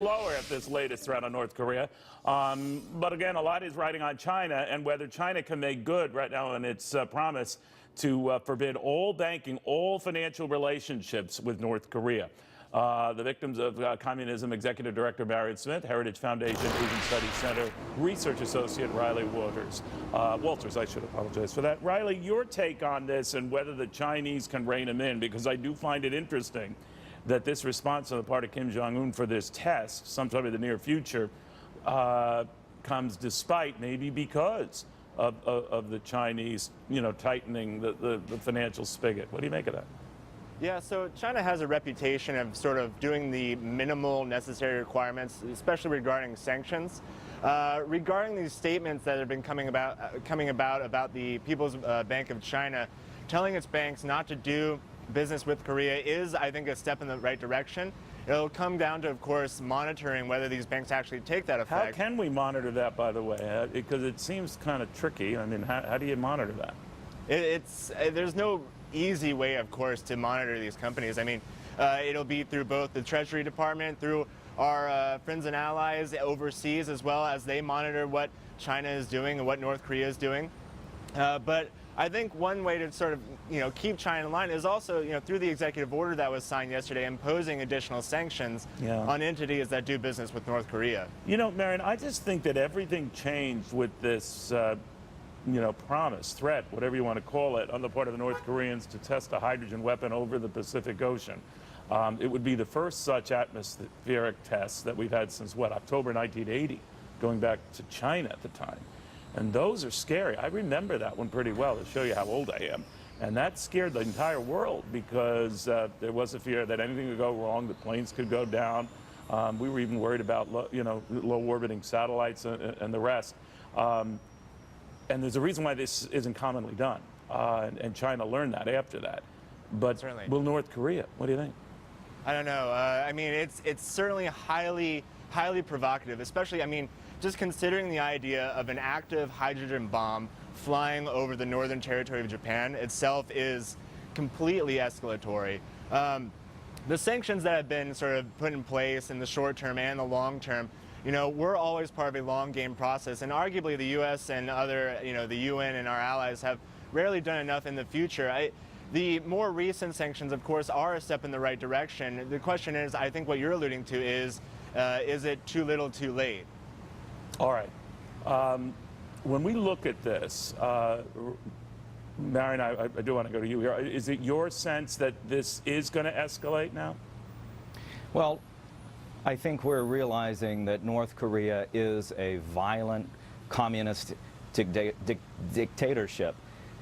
lower at this latest threat on North Korea. But again, a lot is riding on China and whether China can make good right now in its promise to forbid all banking, all financial relationships with North Korea. The Victims of Communism Executive Director Marion Smith, Heritage Foundation Asian Studies Center Research Associate Riley Walters. I should apologize for that. Riley, your take on this and whether the Chinese can rein them in, because I do find it interesting that this response on the part of Kim Jong-un for this test, sometime in the near future, comes despite, maybe because of the Chinese, tightening the financial spigot. What do you make of that? Yeah, so China has a reputation of sort of doing the minimal necessary requirements, especially regarding sanctions. Regarding these statements that have been coming about the People's Bank of China telling its banks not to do business with Korea is, I think, a step in the right direction. It'll come down to, of course, monitoring whether these banks actually take that effect. How can we monitor that, by the way? Because it seems kind of tricky. I mean, how do you monitor that? There's no easy way, of course, to monitor these companies. I mean, it'll be through both the Treasury Department, through our friends and allies overseas, as well as they monitor what China is doing and what North Korea is doing. But I think one way to sort of, keep China in line is also, through the executive order that was signed yesterday imposing additional sanctions on entities that do business with North Korea. Marion, I just think that everything changed with this, promise, threat, whatever you want to call it, on the part of the North Koreans to test a hydrogen weapon over the Pacific Ocean. It would be the first such atmospheric test that we've had since, October 1980, going back to China at the time. And those are scary. I remember that one pretty well to show you how old I am. And that scared the entire world because there was a fear that anything could go wrong, the planes could go down. We were even worried about, low orbiting satellites and the rest. And there's a reason why this isn't commonly done. And China learned that after that. But certainly. Will North Korea? What do you think? I don't know. I mean, it's certainly highly provocative, especially, just considering the idea of an active hydrogen bomb flying over the northern territory of Japan itself is completely escalatory. The sanctions that have been sort of put in place in the short term and the long term, we're always part of a long game process, and arguably the U.S. and other, the UN and our allies have rarely done enough in the future. The more recent sanctions, of course, are a step in the right direction. The question is, I think what you're alluding to is it too little too late? All right. When we look at this, Marion, I do want to go to you here. Is it your sense that this is going to escalate now? Well, I think we're realizing that North Korea is a violent communist dictatorship.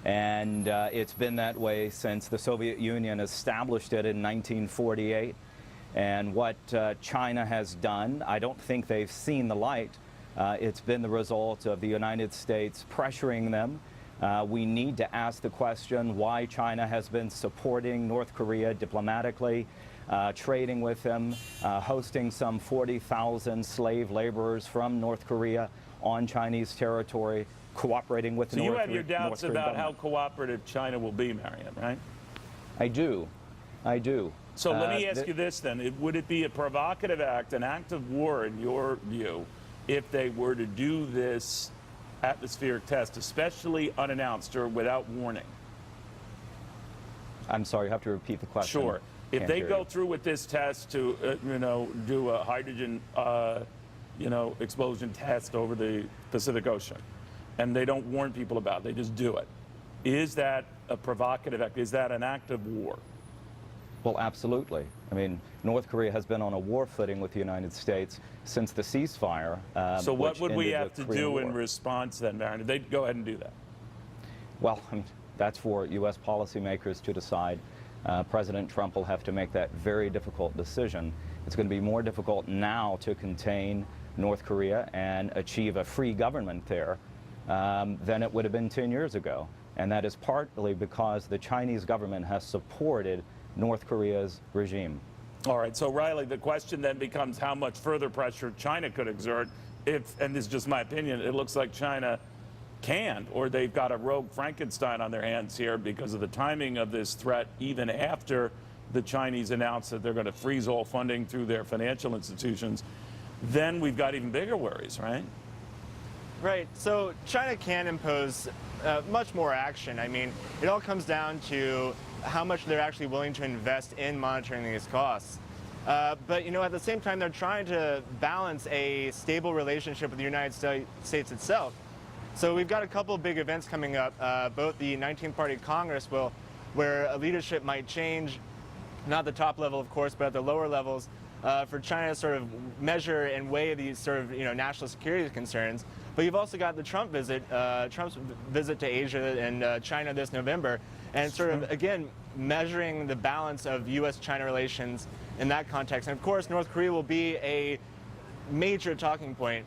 And it's been that way since the Soviet Union established it in 1948. And what China has done, I don't think they've seen the light. It's been the result of the United States pressuring them. We need to ask the question why China has been supporting North Korea diplomatically, trading with them, hosting some 40,000 slave laborers from North Korea on Chinese territory, cooperating with the North Korea. So you have your doubts about how cooperative China will be, Marion, right? I do. So let me ask you this then. Would it be a provocative act, an act of war in your view, if they were to do this atmospheric test, especially unannounced or without warning? I'm sorry, you have to repeat the question. Sure. If they go through with this test to, do a hydrogen, explosion test over the Pacific Ocean, and they don't warn people about it, they just do it, is that a provocative act? Is that an act of war? Well, absolutely. North Korea has been on a war footing with the United States since the ceasefire. So what would we have to do in response then, Marion? They'd go ahead and do that. Well, that's for U.S. policymakers to decide. President Trump will have to make that very difficult decision. It's going to be more difficult now to contain North Korea and achieve a free government there than it would have been 10 years ago. And that is partly because the Chinese government has supported North Korea's regime. All right, so Riley, the question then becomes how much further pressure China could exert if, and this is just my opinion, it looks like China can, or they've got a rogue Frankenstein on their hands here because of the timing of this threat, even after the Chinese announced that they're going to freeze all funding through their financial institutions. then we've got even bigger worries, right? Right. So China can impose much more action. I mean, it all comes down to how much they're actually willing to invest in monitoring these costs. But, you know, at the same time, they're trying to balance a stable relationship with the United States itself. So we've got a couple of big events coming up. Both the 19th Party Congress where a leadership might change, not the top level, of course, but at the lower levels, for China to sort of measure and weigh these sort of, you know, national security concerns. But you've also got the Trump's visit to Asia and China this November, and sort of, again, measuring the balance of U.S.-China relations in that context. And of course, North Korea will be a major talking point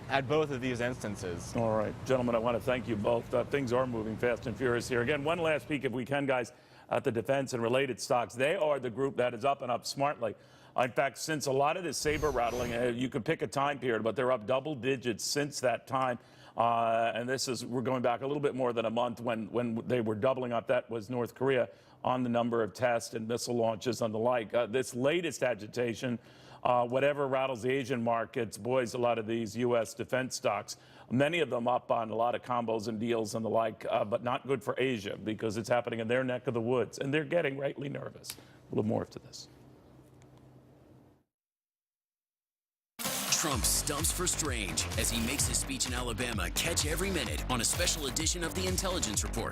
at both of these instances. All right, gentlemen, I want to thank you both. Things are moving fast and furious here. Again, one last peek, if we can, guys, at the defense and related stocks. They are the group that is up and up smartly. In fact, since a lot of this saber rattling, you could pick a time period, but they're up double digits since that time. And we're going back a little bit more than a month when they were doubling up. That was North Korea on the number of tests and missile launches and the like. This latest agitation, whatever rattles the Asian markets, boys, a lot of these U.S. defense stocks, many of them up on a lot of combos and deals and the like, but not good for Asia because it's happening in their neck of the woods, and they're getting rightly nervous. A little more to this. Trump stumps for strange as he makes his speech in Alabama catch every minute on a special edition of the Intelligence Report.